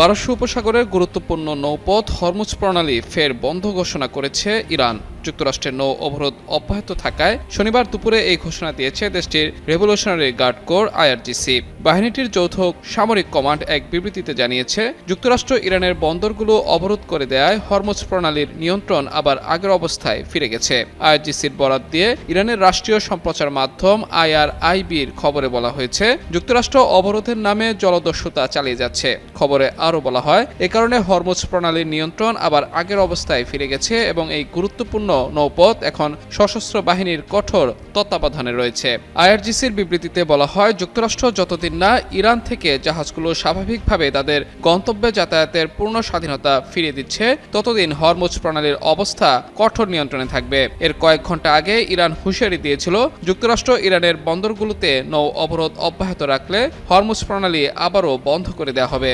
পারস্য উপসাগরের গুরুত্বপূর্ণ নৌপথ হরমুজ প্রণালী ফের বন্ধ ঘোষণা করেছে ইরান। যুক্তরাষ্ট্রের নৌ অবরোধ অব্যাহত থাকায় শনিবার দুপুরে এই ঘোষণা দিয়েছে দেশটির রেভলিউশনারি গার্ড কোর আইআরজিসি। বাহিনীটির যৌথ সামরিক কমান্ড এক বিবৃতিতে জানিয়েছে, যুক্তরাষ্ট্র ইরানের বন্দরগুলো অবরোধ করে দেয়ায় হরমুজ প্রণালীর নিয়ন্ত্রণ আবার আগের অবস্থায় ফিরে গেছে। আইআরজিসির বরাত দিয়ে ইরানের রাষ্ট্রীয় সম্প্রচার মাধ্যম IRIBর খবরে বলা হয়েছে, যুক্তরাষ্ট্র অবরোধের নামে জলদস্যুতা চালিয়ে যাচ্ছে। খবরে আরও বলা হয়, এ কারণে হরমুজ প্রণালীর নিয়ন্ত্রণ আবার আগের অবস্থায় ফিরে গেছে এবং এই গুরুত্বপূর্ণ নৌপথ এখন সশস্ত্র বাহিনীর কঠোর তত্ত্বাবধানে রয়েছে। আইআরজিসির বিবৃতিতে বলা হয়, যুক্তরাষ্ট্র যতদিন না ইরান থেকে জাহাজগুলো স্বাভাবিকভাবে তাদের গন্তব্যে যাতায়াতের পূর্ণ স্বাধীনতা ফিরিয়ে দিচ্ছে, ততদিন হরমুজ প্রণালীর অবস্থা কঠোর নিয়ন্ত্রণে থাকবে। এর কয়েক ঘন্টা আগে ইরান হুঁশিয়ারি দিয়েছিল, যুক্তরাষ্ট্র ইরানের বন্দরগুলোতে নৌ অবরোধ অব্যাহত রাখলে হরমুজ প্রণালী আবারও বন্ধ করে দেওয়া হবে।